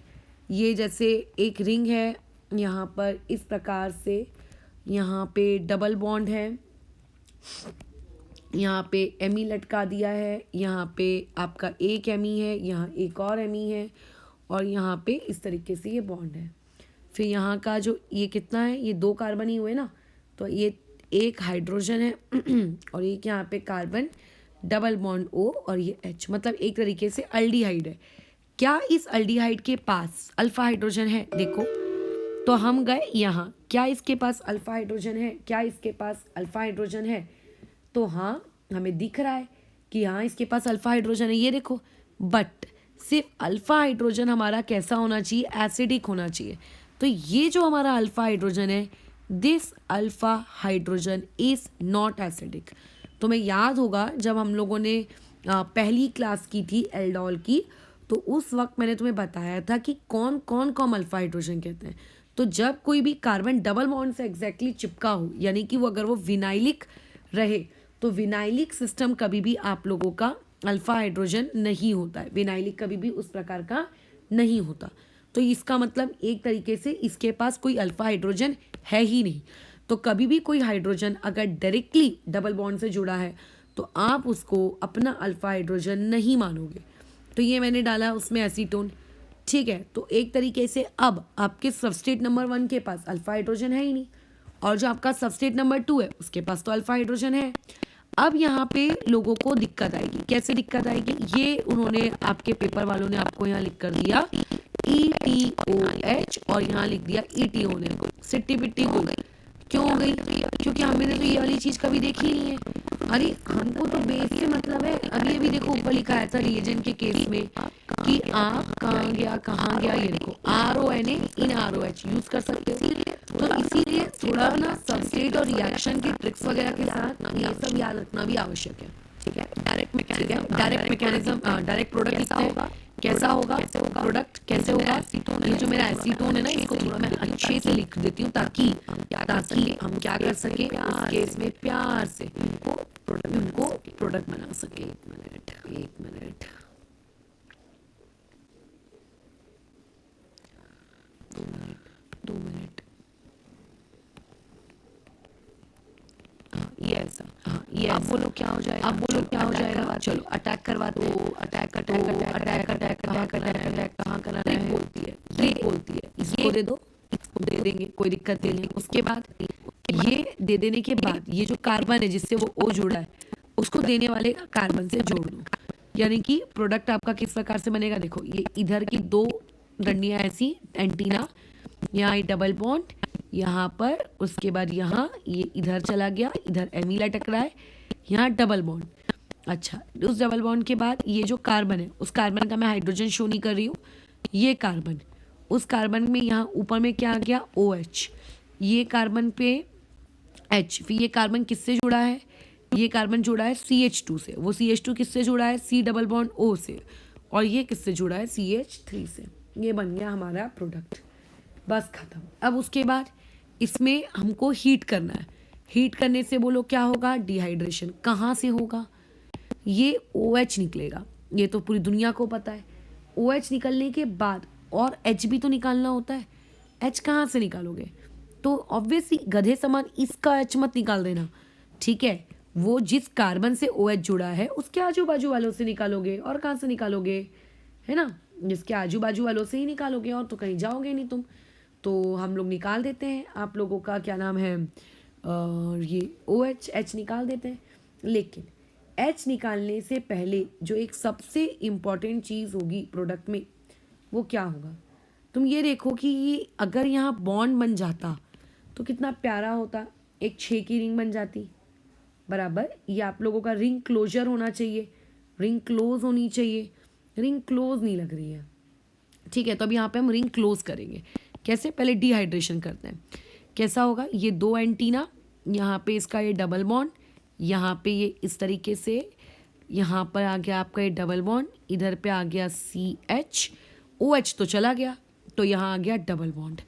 ये। जैसे एक रिंग है यहाँ पर इस प्रकार से, यहाँ पे डबल बॉन्ड है, यहाँ पे एमी लटका दिया है, यहाँ पे आपका एक एमी है, यहाँ एक और एमी है, और यहाँ पे इस तरीके से ये बॉन्ड है। फिर यहाँ का जो ये कितना है, ये 2 कार्बन ही हुए ना, तो ये एक हाइड्रोजन है और एक यहाँ पे कार्बन डबल बॉन्ड O और ये H, मतलब एक तरीके से अल्डिहाइड है। क्या इस अल्डिहाइड के पास अल्फा हाइड्रोजन है? देखो, तो हम गए यहाँ, क्या इसके पास अल्फा हाइड्रोजन है? क्या इसके पास अल्फा हाइड्रोजन है? तो हाँ, हमें दिख रहा है कि हाँ इसके पास अल्फा हाइड्रोजन है, ये देखो। बट सिर्फ अल्फा हाइड्रोजन हमारा कैसा होना चाहिए, एसिडिक होना चाहिए। तो ये जो हमारा अल्फा हाइड्रोजन है, this alpha hydrogen is not acidic. तुम्हें याद होगा जब हम लोगों ने पहली क्लास की थी एल्डोल की, तो उस वक्त मैंने तुम्हें बताया था कि कौन कौन को हम अल्फा हाइड्रोजन कहते हैं। तो जब कोई भी कार्बन डबल बॉन्ड से एग्जैक्टली चिपका हो, यानी कि वो अगर वो विनाइलिक रहे, तो विनाइलिक सिस्टम कभी भी आप लोगों का अल्फा हाइड्रोजन नहीं होता है, विनाइलिक कभी भी उस प्रकार का नहीं होता। तो इसका मतलब एक तरीके से इसके पास कोई अल्फा हाइड्रोजन है ही नहीं। तो कभी भी कोई हाइड्रोजन अगर डायरेक्टली डबल बॉन्ड से जुड़ा है, तो आप उसको अपना अल्फा हाइड्रोजन नहीं मानोगे। तो ये मैंने डाला उसमें एसीटोन, ठीक है। तो एक तरीके से अब आपके सबस्टेट नंबर 1 के पास अल्फा हाइड्रोजन है ही नहीं, और जो आपका सबस्टेट नंबर 2 है उसके पास तो अल्फा हाइड्रोजन है। अब यहाँ पे लोगों को दिक्कत आएगी, कैसे दिक्कत आएगी, ये उन्होंने आपके पेपर वालों ने आपको यहाँ लिख कर दिया ETOH और यहाँ लिख दिया ETO ने, सिट्टी पिट्टी हो गई। क्यों हो गई? क्योंकि हमने तो ये वाली चीज़ कभी देखी नहीं है। अरे हमको तो बेस से मतलब है। अभी अभी देखो ऊपर लिखा है था रिएजेंट के केस में कि आप कहाँ गया कहाँ गया, ये देखो RONA इन ROH यूज़ कर सकते हो। तो इसीलिए थोड़ा ना सबस्ट्रेट और रिएक्शन के ट्रिक्स वगैरह के साथ ये सब याद रखना भी आवश्यक है, ठीक है। डायरेक्ट मैकेनिज्म, डायरेक्ट प्रोडक्ट लिखते हैं, कैसा होगा प्रोडक्ट, कैसे होगा एसीटोन। ये जो मेरा एसीटोन है ना, इसको थोड़ा मैं अच्छे से लिख देती हूँ ताकि हम क्या कर सके इस केस में प्यार से उनको प्रोडक्ट बना सके। एक मिनट 2 मिनट। ये ऐसा, हाँ ये अब बोलो क्या हो जाएगा, अब बोलो क्या हो जाएगा। चलो अटैक करवा दो, अटैक कहाँ कराना है, बोलती है ब्रेक बोलती है, इसको दे दो, इसको दे देंगे, कोई दिक्कत नहीं है। उसके बाद ये दे देने के बाद ये जो कार्बन है जिससे वो O जुड़ा है, उसको देने वाले कार्बन से जोड़ दो, यानी कि प्रोडक्ट आपका किस प्रकार से बनेगा। देखो ये इधर की 2 डंडियाँ ऐसी एंटीना, यहाँ डबल बॉन्ड यहाँ पर, उसके बाद यहाँ ये इधर चला गया, इधर एमी लटक रहा है, यहाँ डबल बॉन्ड। अच्छा, उस डबल बॉन्ड के बाद ये जो कार्बन है, उस कार्बन का मैं हाइड्रोजन शो नहीं कर रही हूँ, ये कार्बन, उस कार्बन में यहाँ ऊपर में क्या आ गया OH, ये कार्बन पे H। फिर ये कार्बन किससे जुड़ा है, ये कार्बन जुड़ा है CH2 से, वो CH2 किससे जुड़ा है C डबल बॉन्ड O से, और ये किससे जुड़ा है CH3 से। ये बन गया हमारा प्रोडक्ट, बस खत्म। अब उसके बाद इसमें हमको हीट करना है। हीट करने से बोलो क्या होगा, डिहाइड्रेशन। कहाँ से होगा, ये OH निकलेगा, ये तो पूरी दुनिया को पता है। OH निकलने के बाद और H भी तो निकालना होता है। H कहाँ से निकालोगे, तो ऑब्वियसली गधे समान इसका H मत निकाल देना, ठीक है। वो जिस कार्बन से OH जुड़ा है उसके आजू बाजू वालों से निकालोगे, और कहाँ से निकालोगे, है ना, जिसके आजू बाजू वालों से ही निकालोगे, और तो कहीं जाओगे नहीं तुम। तो हम लोग निकाल देते हैं, आप लोगों का क्या नाम है, ये OH H निकाल देते हैं। लेकिन एच निकालने से पहले जो एक सबसे इम्पॉर्टेंट चीज़ होगी प्रोडक्ट में, वो क्या होगा? तुम ये देखो कि अगर यहाँ बॉन्ड बन जाता तो कितना प्यारा होता, एक 6 की रिंग बन जाती, बराबर। ये आप लोगों का रिंग क्लोजर होना चाहिए, रिंग क्लोज होनी चाहिए, रिंग क्लोज नहीं लग रही है, ठीक है। तो अब यहाँ पे हम रिंग क्लोज करेंगे। कैसे? पहले डिहाइड्रेशन करते हैं। कैसा होगा? ये 2 एंटीना, यहाँ पे इसका ये डबल बॉन्ड, यहाँ पे ये इस तरीके से, यहाँ पर आ गया आपका ये डबल बॉन्ड, इधर पे आ गया CH, OH तो चला गया, तो यहाँ आ गया डबल बॉन्ड।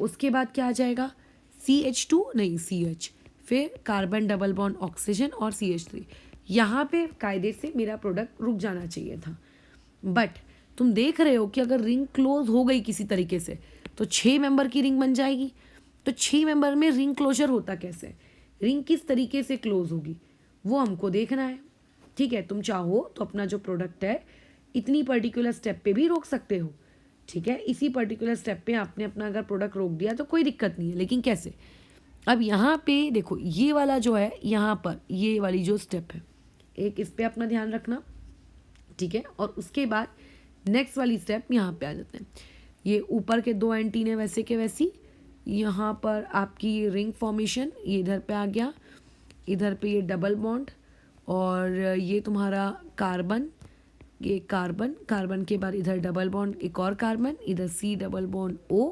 उसके बाद क्या आ जाएगा? CH2 नहीं CH, फिर कार्बन डबल बॉन्ड ऑक्सीजन और CH3। यहाँ पे कायदे से मेरा प्रोडक्ट रुक जाना चाहिए था, बट तुम देख रहे हो कि अगर रिंग क्लोज हो गई किसी तरीके से तो 6 मेंबर की रिंग बन जाएगी। तो 6 मेंबर में रिंग क्लोजर होता कैसे? रिंग किस तरीके से क्लोज होगी वो हमको देखना है, ठीक है। तुम चाहो तो अपना जो प्रोडक्ट है इतनी पर्टिकुलर स्टेप पे भी रोक सकते हो, ठीक है। इसी पर्टिकुलर स्टेप पे आपने अपना अगर प्रोडक्ट रोक दिया तो कोई दिक्कत नहीं है, लेकिन कैसे? अब यहाँ पे देखो, ये वाला जो है, यहाँ पर ये वाली जो स्टेप है, एक इस पे अपना ध्यान रखना, ठीक है। और उसके बाद नेक्स्ट वाली स्टेप यहाँ पे आ जाते हैं। ये ऊपर के 2 एंटीने वैसे के वैसी, यहाँ पर आपकी रिंग फॉर्मेशन, ये इधर पे आ गया, इधर पे ये डबल बॉन्ड, और ये तुम्हारा कार्बन, ये कार्बन, कार्बन के बाद इधर डबल बॉन्ड, एक और कार्बन, इधर C डबल बॉन्ड O,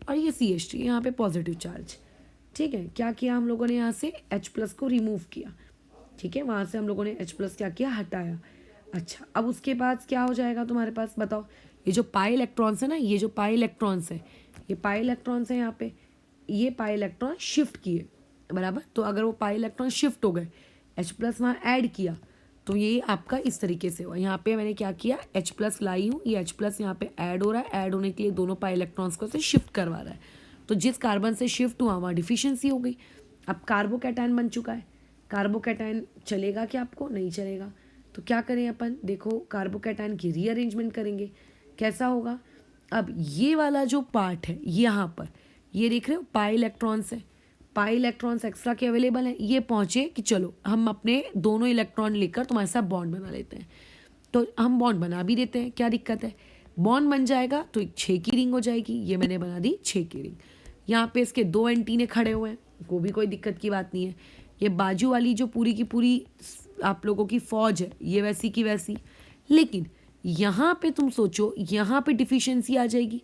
और ये CH3, यहाँ पे पॉजिटिव चार्ज, ठीक है। क्या किया हम लोगों ने? यहाँ से H+ को रिमूव किया, ठीक है। वहाँ से हम लोगों ने H+ क्या किया? हटाया। अच्छा, अब उसके बाद क्या हो जाएगा तुम्हारे पास? बताओ। ये जो पाई इलेक्ट्रॉन्स है ना, ये जो पाई इलेक्ट्रॉन्स है, ये पाई इलेक्ट्रॉन्स है यहाँ पे, ये पाई इलेक्ट्रॉन शिफ्ट किए, बराबर। तो अगर वो पाई इलेक्ट्रॉन शिफ्ट हो गए, H+ वहाँ ऐड किया, तो ये आपका इस तरीके से हुआ। यहाँ पे मैंने क्या किया? H+ लाई हूँ, ये H+ यहाँ पे ऐड हो रहा है, ऐड होने के लिए दोनों पाई इलेक्ट्रॉन्स को से शिफ्ट करवा रहा है। तो जिस कार्बन से शिफ्ट हुआ वहाँ डिफिशियंसी हो गई। अब कार्बोकैटायन बन चुका है, कार्बोकैटायन चलेगा क्या? आपको नहीं चलेगा। तो क्या करें अपन? देखो, कार्बोकैटायन की रीअरेंजमेंट करेंगे। कैसा होगा? अब ये वाला जो पार्ट है यहाँ पर, ये देख रहे हो पाई इलेक्ट्रॉन्स है, पाई इलेक्ट्रॉन्स एक्स्ट्रा के अवेलेबल हैं। ये पहुँचे कि चलो हम अपने दोनों इलेक्ट्रॉन लेकर तुम्हारे साथ बॉन्ड बना लेते हैं, तो हम बॉन्ड बना भी देते हैं, क्या दिक्कत है? बॉन्ड बन जाएगा तो एक 6 की रिंग हो जाएगी। ये मैंने बना दी 6 की रिंग। यहाँ पे इसके 2 एंटीने खड़े हुए हैं, वो भी कोई दिक्कत की बात नहीं है। ये बाजू वाली जो पूरी की पूरी आप लोगों की फौज है, ये वैसी की वैसी। लेकिन यहाँ पे तुम सोचो, यहाँ पे डिफिशियंसी आ जाएगी।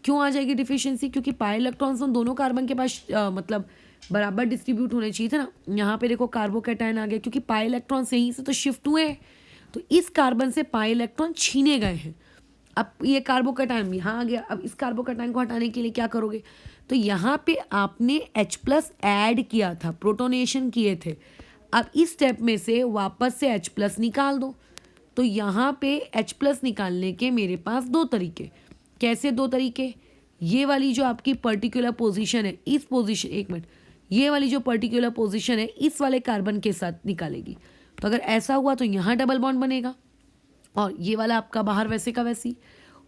क्यों आ जाएगी डिफिशियंसी? क्योंकि पाई इलेक्ट्रॉन्स उन दोनों कार्बन के पास मतलब बराबर डिस्ट्रीब्यूट होने चाहिए थे ना। यहाँ पे देखो कार्बोकैटायन आ गया, क्योंकि पाई इलेक्ट्रॉन्स यहीं से तो शिफ्ट हुए हैं, तो इस कार्बन से पाई इलेक्ट्रॉन छीने गए हैं। अब ये कार्बोकैटायन यहाँ आ गया। अब इस कार्बोकैटायन को हटाने के लिए क्या करोगे? तो यहाँ पे आपने H+ ऐड किया था, प्रोटोनेशन किए थे। अब इस स्टेप में से वापस से H+ निकाल दो। तो यहाँ पे H+ निकालने के मेरे पास 2 तरीके। कैसे 2 तरीके? ये वाली जो आपकी पर्टिकुलर पोजीशन है, इस पोजीशन, एक मिनट, ये वाली जो पर्टिकुलर पोजीशन है इस वाले कार्बन के साथ निकालेगी। तो अगर ऐसा हुआ तो यहाँ डबल बॉन्ड बनेगा, और ये वाला आपका बाहर वैसे का वैसी,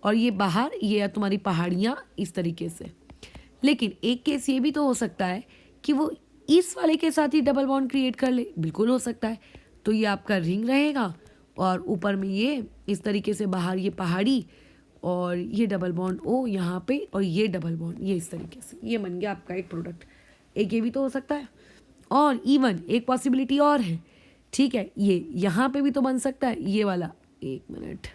और ये बाहर, ये तुम्हारी पहाड़ियाँ इस तरीके से। लेकिन एक केस ये भी तो हो सकता है कि वो इस वाले के साथ ही डबल बॉन्ड क्रिएट कर ले, बिल्कुल हो सकता है। तो ये आपका रिंग रहेगा, और ऊपर में ये इस तरीके से, बाहर ये पहाड़ी, और ये डबल बॉन्ड O यहाँ पे, और ये डबल बॉन्ड ये इस तरीके से। ये बन गया आपका एक प्रोडक्ट। एक ये भी तो हो सकता है, और इवन एक पॉसिबिलिटी और है, ठीक है। ये यहाँ पे भी तो बन सकता है, ये वाला, एक मिनट,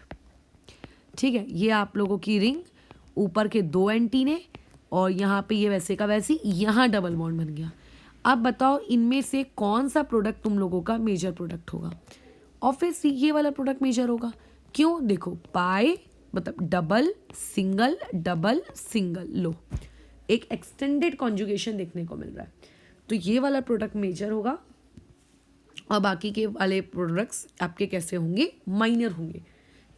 ठीक है। ये आप लोगों की रिंग, ऊपर के 2 एंटीने, और यहाँ पे ये वैसे का वैसी, यहाँ डबल बॉन्ड बन गया। अब बताओ इनमें से कौन सा प्रोडक्ट तुम लोगों का मेजर प्रोडक्ट होगा? ऑब्वियसली ये वाला प्रोडक्ट मेजर होगा। क्यों? देखो, पाई मतलब डबल सिंगल, लो, एक एक्सटेंडेड कॉन्जुगेशन देखने को मिल रहा है। तो ये वाला प्रोडक्ट मेजर होगा, और बाकी के वाले प्रोडक्ट्स आपके कैसे होंगे? माइनर होंगे,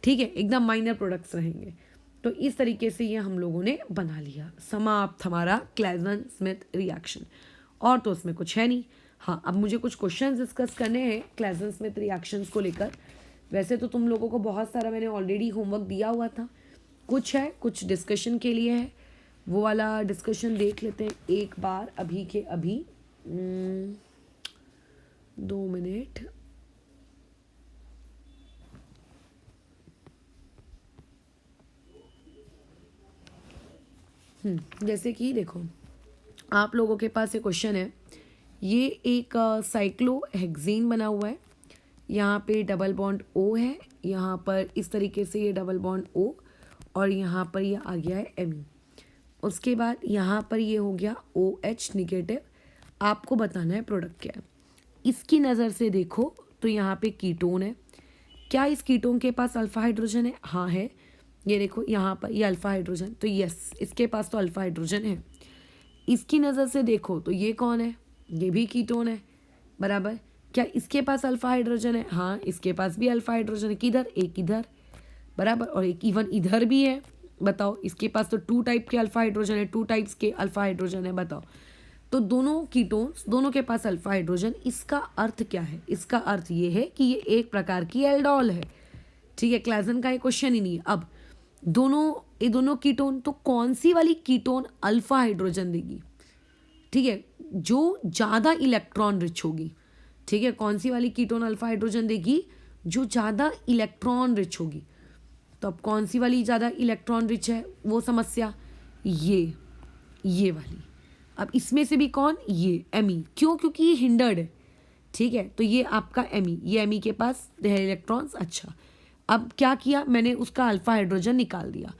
ठीक है, एकदम माइनर प्रोडक्ट्स रहेंगे। तो इस तरीके से ये हम लोगों ने बना लिया। समाप्त हमारा क्लेजन स्मिथ रिएक्शन। और तो उसमें कुछ है नहीं। हाँ, अब मुझे कुछ क्वेश्चन डिस्कस करने हैं क्लेजन स्मिथ रिएक्शंस को लेकर। वैसे तो तुम लोगों को बहुत सारा मैंने ऑलरेडी होमवर्क दिया हुआ था, कुछ है, कुछ डिस्कशन के लिए है, वो वाला डिस्कशन देख लेते हैं एक बार अभी के अभी। 2 मिनट, जैसे कि देखो, आप लोगों के पास एक क्वेश्चन है, ये एक साइक्लोहेक्सेन बना हुआ है, यहाँ पे डबल बॉन्ड ओ है, यहाँ पर इस तरीके से ये डबल बॉन्ड ओ, और यहाँ पर ये आ गया है एम। उसके बाद यहाँ पर ये हो गया ओ एच निगेटिव। आपको बताना है प्रोडक्ट क्या है। इसकी नज़र से देखो तो यहाँ पे कीटोन है। क्या इस कीटोन के पास अल्फा हाइड्रोजन है? हाँ है। ये देखो यहाँ पर ये अल्फा हाइड्रोजन, तो यस इसके पास तो अल्फा हाइड्रोजन है। इसकी नज़र से देखो तो ये कौन है? ये भी कीटोन है, बराबर। क्या इसके पास अल्फा हाइड्रोजन है? हाँ इसके पास भी अल्फा हाइड्रोजन है। किधर? एक इधर, बराबर, और एक इवन इधर भी है। बताओ, इसके पास तो 2 टाइप के अल्फा हाइड्रोजन है, 2 टाइप्स के अल्फा हाइड्रोजन है। बताओ, तो दोनों कीटोन्स, दोनों के पास अल्फा हाइड्रोजन। इसका अर्थ क्या है? इसका अर्थ ये है कि ये एक प्रकार की एल्डोल है। ठीक है, क्लासन का ये क्वेश्चन ही नहीं है। अब ये दोनों कीटोन, तो कौन सी वाली कीटोन अल्फा हाइड्रोजन देगी? ठीक है, जो ज़्यादा इलेक्ट्रॉन रिच होगी। ठीक है, कौन सी वाली कीटोन अल्फा हाइड्रोजन देगी? जो ज़्यादा इलेक्ट्रॉन रिच होगी। तो अब कौन सी वाली ज़्यादा इलेक्ट्रॉन रिच है वो समस्या? ये वाली। अब इसमें से भी कौन? ये एमी। क्यों? क्योंकि ये हिंडर्ड है। ठीक है, तो ये आपका एमी, ये एमी के पास है इलेक्ट्रॉन्स। अच्छा, अब क्या किया मैंने? उसका अल्फा हाइड्रोजन निकाल दिया।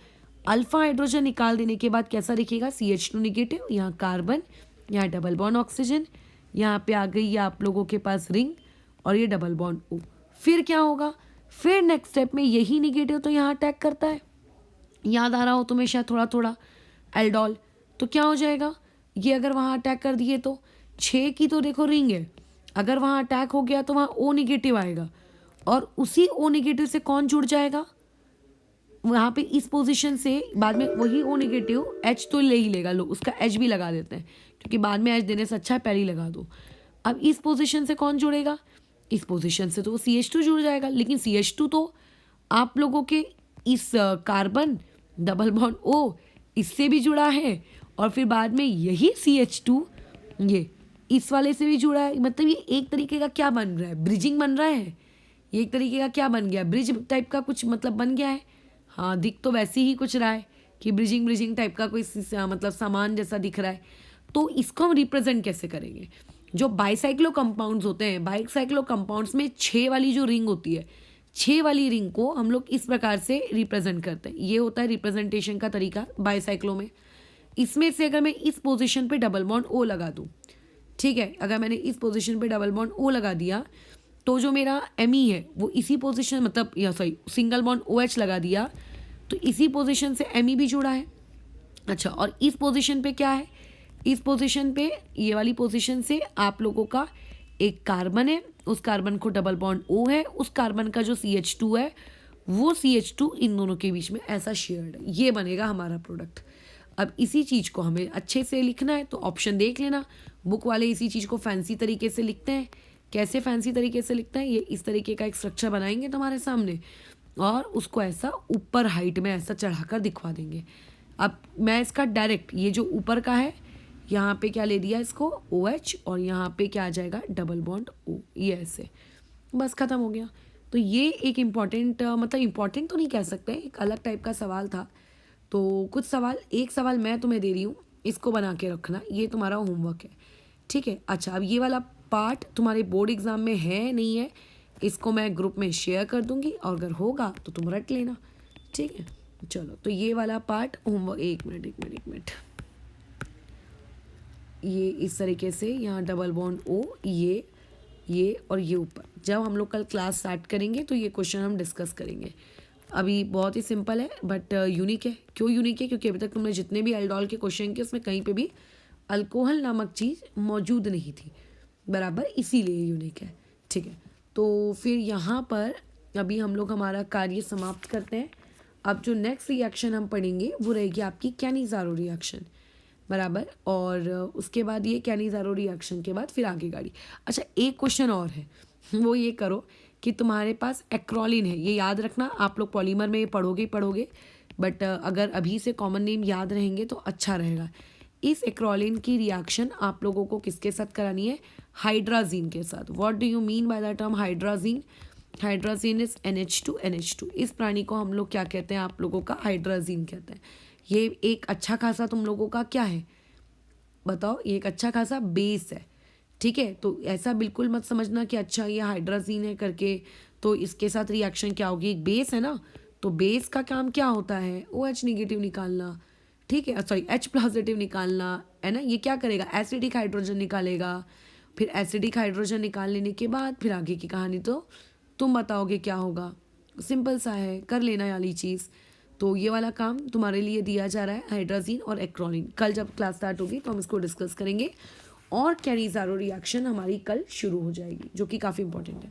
अल्फा हाइड्रोजन निकाल देने के बाद कैसा दिखेगा? CH2 निगेटिव, यहाँ कार्बन, यहाँ डबल बॉन्ड ऑक्सीजन, यहाँ पे आ गई है आप लोगों के पास रिंग, और ये डबल बॉन्ड O। फिर क्या होगा? फिर नेक्स्ट स्टेप में यही निगेटिव तो यहाँ अटैक करता है। याद आ रहा हो तुम्हें शायद थोड़ा थोड़ा, एल्डोल। तो क्या हो जाएगा? ये अगर वहाँ अटैक कर दिए तो 6 की तो देखो रिंग है, अगर वहाँ अटैक हो गया तो वहाँ O निगेटिव आएगा, और उसी O निगेटिव से कौन जुड़ जाएगा? वहाँ पे इस पोजीशन से बाद में वही O निगेटिव H तो ले ही लेगा। लो, उसका H भी लगा देते हैं, क्योंकि बाद में H देने से अच्छा है पहले ही लगा दो। अब इस पोजीशन से कौन जुड़ेगा? इस पोजीशन से तो वो CH2 जुड़ जाएगा, लेकिन CH2 तो आप लोगों के इस कार्बन डबल बॉन्ड O इससे भी जुड़ा है, और फिर बाद में यही CH2 ये इस वाले से भी जुड़ा है। मतलब ये एक तरीके का क्या बन रहा है? ब्रिजिंग बन रहा है। ये एक तरीके का क्या बन गया? ब्रिज टाइप का कुछ मतलब बन गया है। हाँ, दिख तो वैसे ही कुछ रहा है कि ब्रिजिंग टाइप का कोई मतलब सामान जैसा दिख रहा है। तो इसको हम रिप्रेजेंट कैसे करेंगे? जो बाईसाइक्लो कंपाउंड्स होते हैं, बाईसाइक्लो कंपाउंड्स में 6 वाली जो रिंग होती है, 6 वाली रिंग को हम लोग इस प्रकार से रिप्रेजेंट करते हैं। ये होता है रिप्रेजेंटेशन का तरीका बाईसाइक्लो में। इसमें से अगर मैं इस पोजीशन पे डबल बॉन्ड O लगा दूँ, ठीक है, अगर मैंने इस पोजीशन पे डबल बॉन्ड O लगा दिया, तो जो मेरा Me है वो इसी पोजीशन, मतलब या सॉरी सिंगल बॉन्ड OH लगा दिया, तो इसी पोजीशन से Me भी जुड़ा है। अच्छा, और इस पोजीशन पे क्या है? इस पोजीशन पे, ये वाली पोजीशन से आप लोगों का एक कार्बन है, उस कार्बन को डबल बॉन्ड O है, उस कार्बन का जो CH2 है वो CH2 इन दोनों के बीच में ऐसा शेयर्ड है। ये बनेगा हमारा प्रोडक्ट। अब इसी चीज़ को हमें अच्छे से लिखना है तो ऑप्शन देख लेना। बुक वाले इसी चीज़ को फैंसी तरीके से लिखते हैं। कैसे फैंसी तरीके से लिखते हैं? ये इस तरीके का एक स्ट्रक्चर बनाएंगे तुम्हारे सामने, और उसको ऐसा ऊपर हाइट में ऐसा चढ़ाकर दिखवा देंगे। अब मैं इसका डायरेक्ट, ये जो ऊपर का है, यहाँ पे क्या ले दिया इसको OH, और यहाँ पे क्या आ जाएगा? Double bond O। ये ऐसे बस ख़त्म हो गया। तो ये एक इम्पॉर्टेंट, मतलब इम्पॉर्टेंट तो नहीं कह सकते, एक अलग टाइप का सवाल था। तो कुछ सवाल, एक सवाल मैं तुम्हें दे रही हूँ, इसको बना के रखना, ये तुम्हारा होमवर्क है। ठीक है। अच्छा, अब ये वाला पार्ट तुम्हारे बोर्ड एग्ज़ाम में है नहीं है, इसको मैं ग्रुप में शेयर कर दूँगी, और अगर होगा तो तुम रट लेना। ठीक है, चलो, तो ये वाला पार्ट होमवर्क, एक मिनट, ये इस तरीके से यहाँ डबल बॉन्ड O, ये और ये ऊपर। जब हम लोग कल क्लास स्टार्ट करेंगे तो ये क्वेश्चन हम डिस्कस करेंगे। अभी बहुत ही सिंपल है, बट यूनिक है। क्यों यूनिक है? क्योंकि अभी तक तुमने जितने भी एल्डोल के क्वेश्चन किए उसमें कहीं पे भी अल्कोहल नामक चीज़ मौजूद नहीं थी, बराबर, इसीलिए यूनिक है। ठीक है, तो फिर यहाँ पर अभी हम लोग हमारा कार्य समाप्त करते हैं। अब जो नेक्स्ट रिएक्शन हम पढ़ेंगे वो रहेगी आपकी कैनिज़ारो रिएक्शन, बराबर, और उसके बाद ये कैनिज़ारो रिएक्शन के बाद फिर आगे गाड़ी। अच्छा, एक क्वेश्चन और है, वो ये करो कि तुम्हारे पास एक्रोलिन है, ये याद रखना, आप लोग पॉलीमर में ये पढ़ोगे ही पढ़ोगे, बट अगर अभी से कॉमन नेम याद रहेंगे तो अच्छा रहेगा। इस एक्रोलिन की रिएक्शन आप लोगों को किसके साथ करानी है? हाइड्राजीन के साथ। What do you mean by the term hydrazine? Hydrazine is NH2 NH2। इस प्राणी को हम लोग क्या कहते हैं? आप लोगों का हाइड्राजीन कहते हैं। ये एक अच्छा खासा तुम लोगों का क्या है बताओ, ये एक अच्छा खासा बेस है। ठीक है, तो ऐसा बिल्कुल मत समझना कि अच्छा ये हाइड्राजीन है करके तो इसके साथ रिएक्शन क्या होगी। एक बेस है ना, तो बेस का काम क्या होता है, ओ एच निगेटिव निकालना। ठीक है, सॉरी एच पॉजिटिव निकालना है ना। ये क्या करेगा, एसिडिक हाइड्रोजन निकालेगा। फिर एसिडिक हाइड्रोजन निकाल लेने के बाद फिर आगे की कहानी तो तुम बताओगे क्या होगा। सिंपल सा है, कर लेना वाली चीज़। तो ये वाला काम तुम्हारे लिए दिया जा रहा है, हाइड्राजीन और एक्रोलिन। कल जब क्लास स्टार्ट होगी तो हम इसको डिस्कस करेंगे और कैनिज़ारो रिएक्शन हमारी कल शुरू हो जाएगी, जो कि काफ़ी इंपॉर्टेंट है।